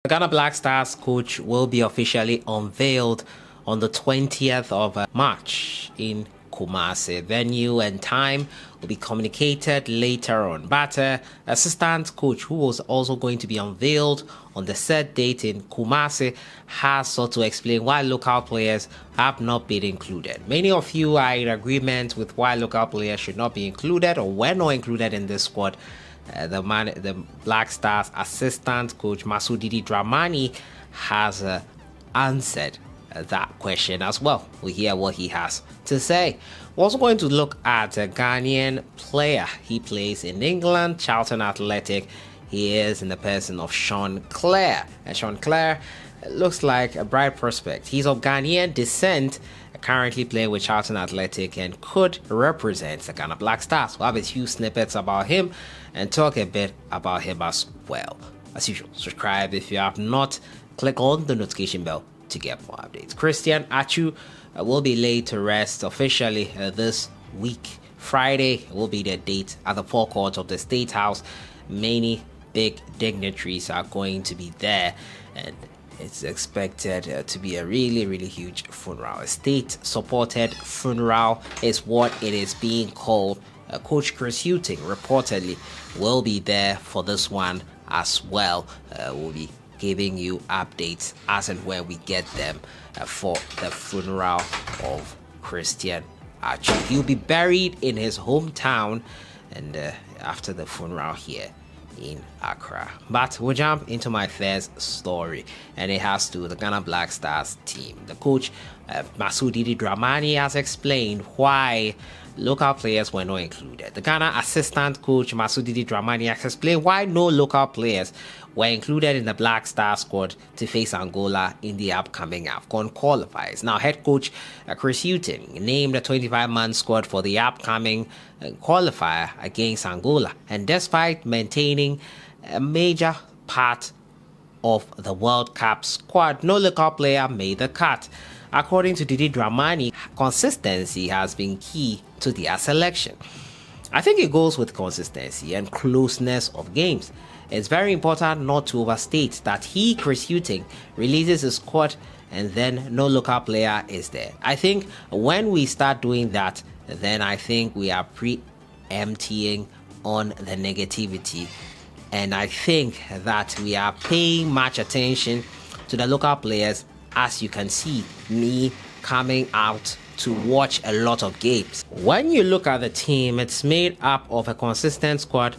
Ghana Black Stars coach will be officially unveiled on the 20th of March in Kumasi. Venue and time will be communicated later on. But assistant coach, who was also going to be unveiled on the set date in Kumasi, has sought to explain why local players have not been included. Many of you are in agreement with why local players should not be included or were not included in this squad. The Black Stars assistant coach DIDI DRAMANI has answered that question as well. We hear what he has to say. We're also going to look at a Ghanaian player. He plays in England, Charlton Athletic. He is in the person of CLARE. And CLARE looks like a bright prospect. He's of Ghanaian descent, currently playing with Charlton Athletic, and could represent the Ghana Black Stars. We'll have a few snippets about him and talk a bit about him as well. As usual, subscribe if you have not. Click on the notification bell to get more updates. Christian Atsu will be laid to rest officially this week. Friday will be the date at the forecourt of the State House. Many big dignitaries are going to be there, and it's expected to be a really huge funeral. A state-supported funeral is what it is being called. Coach Chris Hughton reportedly will be there for this one as well. We'll be giving you updates as and when we get them for the funeral of Christian Atsu. He'll be buried in his hometown and after the funeral here in Accra. But we'll jump into my first story, and it has to do with the Ghana Black Stars team. The coach DIDI DRAMANI has explained why local players were not included. The Ghana assistant coach DIDI DRAMANI has explained why no local players were included in the Black Star squad to face Angola in the upcoming AFCON qualifiers. Now, head coach Chris Hughton named a 25-man squad for the upcoming qualifier against Angola, and despite maintaining a major part of the World Cup squad, no local player made the cut. According to DIDI DRAMANI, consistency has been key to their selection. I think it goes with consistency and closeness of games. It's very important not to overstate that Chris Hughton, releases his squad and then no local player is there. I think when we start doing that, then I think we are preempting on the negativity. And I think that we are paying much attention to the local players. As you can see, me coming out to watch a lot of games. When you look at the team, it's made up of a consistent squad.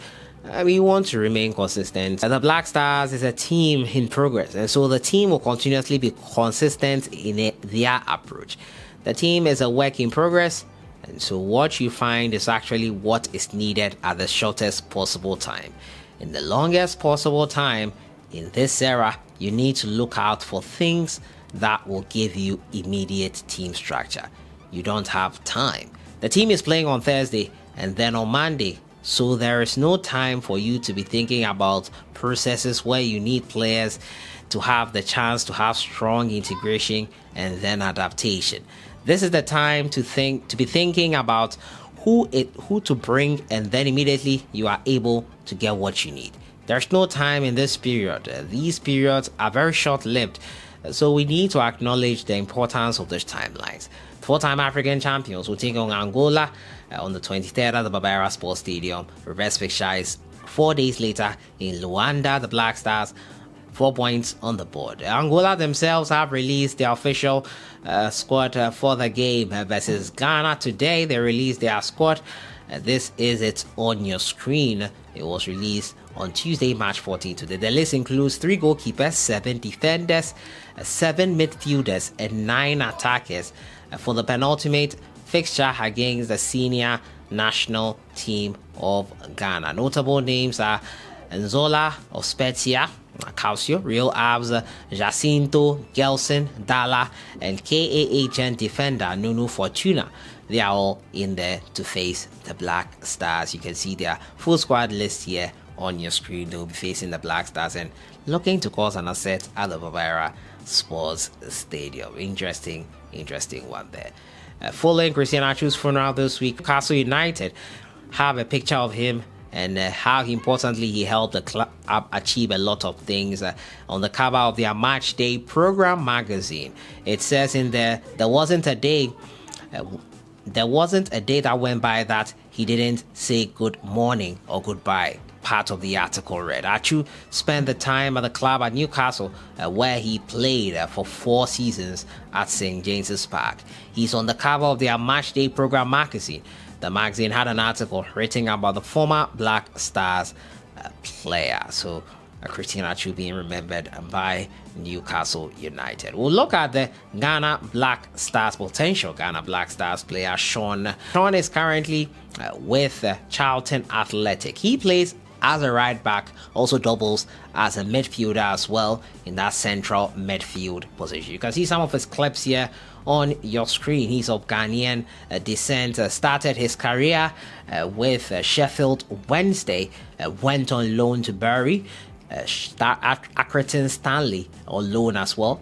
We want to remain consistent. The Black Stars is a team in progress, and so the team will continuously be consistent in their approach. The team is a work in progress, and so what you find is actually what is needed at the shortest possible time. In the longest possible time, in this era, you need to look out for things that will give you immediate team structure. You don't have time. The team is playing on Thursday and then on Monday, so there is no time for you to be thinking about processes where you need players to have the chance to have strong integration and then adaptation. This is the time to be thinking about who to bring, and then immediately you are able to get what you need. There's no time in this period. These periods are very short-lived, so we need to acknowledge the importance of these timelines. Four-time African champions will take on Angola on the 23rd at the Barbara Sports Stadium. Reverse fixture is 4 days later in Luanda. The Black Stars 4 points on the board. Angola themselves have released their official squad for the game versus Ghana. Today they released their squad. This is it on your screen. It was released on Tuesday, March 14th. Today, the list includes 3 goalkeepers, 7 defenders, 7 midfielders, and 9 attackers for the penultimate fixture against the senior national team of Ghana. Notable names are Nzola of Spezia, Calcio, Real Abs, Jacinto, Gelson, Dala, and KAHN defender Nunu Fortuna. They are all in there to face the Black Stars. You can see their full squad list here on your screen. They'll be facing the Black Stars and looking to cause an upset at the Barbara Sports Stadium. Interesting one there. Following Christian Atsu's funeral this week, Newcastle United have a picture of him and how importantly he helped the achieve a lot of things. On the cover of their match day program magazine, it says in there wasn't a day that went by that he didn't say good morning or goodbye. Part of the article read, Atsu spent the time at the club at Newcastle, where he played for 4 seasons at St. James's Park. He's on the cover of their match day program magazine. The magazine had an article written about the former Black Stars player. So Christian Atsu being remembered by Newcastle United. We'll look at the Ghana Black Stars potential Ghana Black Stars player Sean. Sean is currently with Charlton Athletic. He plays as a right back, also doubles as a midfielder as well in that central midfield position. You can see some of his clips here on your screen. He's of Ghanaian descent, started his career with Sheffield Wednesday, went on loan to Bury, Accrington Stanley on loan as well.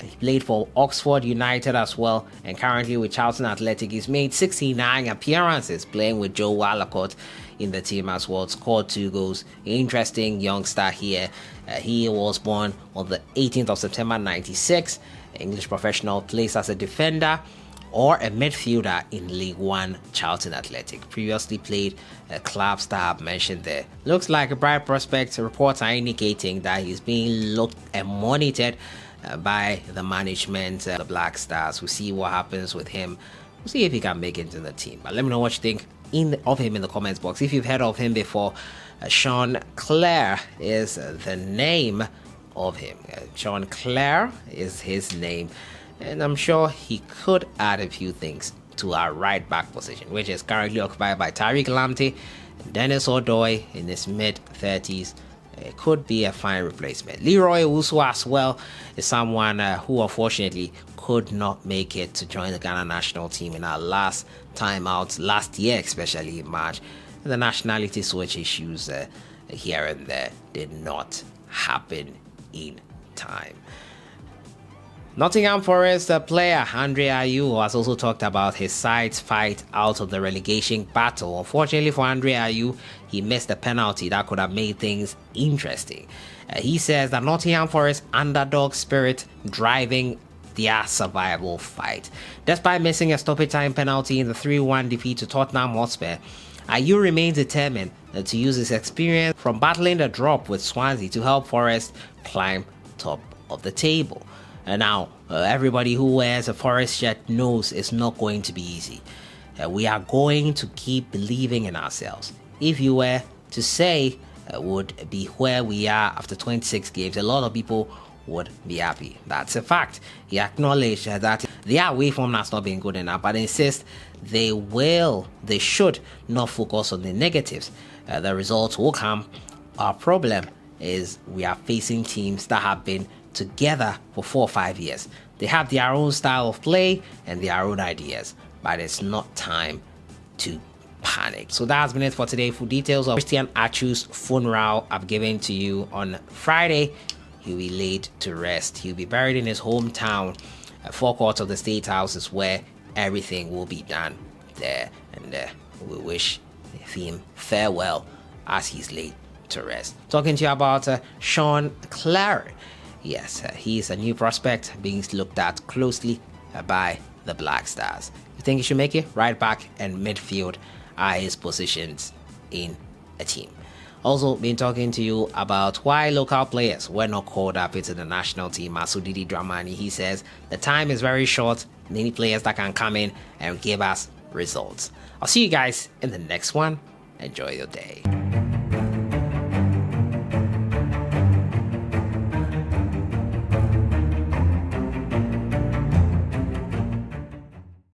He played for Oxford United as well, and currently with Charlton Athletic. He's made 69 appearances playing with Joe Walcott in the team as well. Scored 2 goals. Interesting youngster here. He was born on the 18th of September 96. English professional, plays as a defender or a midfielder in League One Charlton Athletic. Previously played a club star mentioned there. Looks like a bright prospect. Reports are indicating that he's being looked and monitored by the management, the Black Stars. We'll see what happens with him. We'll see if he can make it into the team. But let me know what you think of him in the comments box. If you've heard of him before, Sean CLARE is the name of him. Sean CLARE is his name, and I'm sure he could add a few things to our right back position, which is currently occupied by Tariq Lamptey. Dennis Odoi in his mid-30s. It could be a fine replacement. Leroy Owusu as well is someone who unfortunately could not make it to join the Ghana national team in our last time out last year, especially in March. The nationality switch issues here and there did not happen in time. Nottingham Forest player Andre Ayew has also talked about his side's fight out of the relegation battle. Unfortunately for Andre Ayew, he missed a penalty that could have made things interesting. He says that Nottingham Forest underdog spirit driving their survival fight. Despite missing a stoppage time penalty in the 3-1 defeat to Tottenham Hotspur, Ayew remains determined to use his experience from battling the drop with Swansea to help Forest climb top of the table. And now, everybody who wears a Forest shirt knows it's not going to be easy. We are going to keep believing in ourselves. If you were to say would be where we are after 26 games, a lot of people would be happy. That's a fact. He acknowledged that their away form has not been good enough, but insists they should not focus on the negatives. The results will come. Our problem is we are facing teams that have been together for 4 or 5 years. They have their own style of play and their own ideas, but it's not time to panic. So that has been it for today. Full details of Christian Atsu's funeral I've given to you on Friday. He'll be laid to rest. He'll be buried in his hometown. 4 quarters of the State House is where everything will be done there, and we wish him farewell as he's laid to rest. Talking to you about Sean CLARE. Yes, he is a new prospect being looked at closely by the Black Stars. You think he should make it? Right back and midfield are his positions in a team. Also been talking to you about why local players were not called up into the national team. DRAMANI, he says the time is very short. Many players that can come in and give us results. I'll see you guys in the next one. Enjoy your day.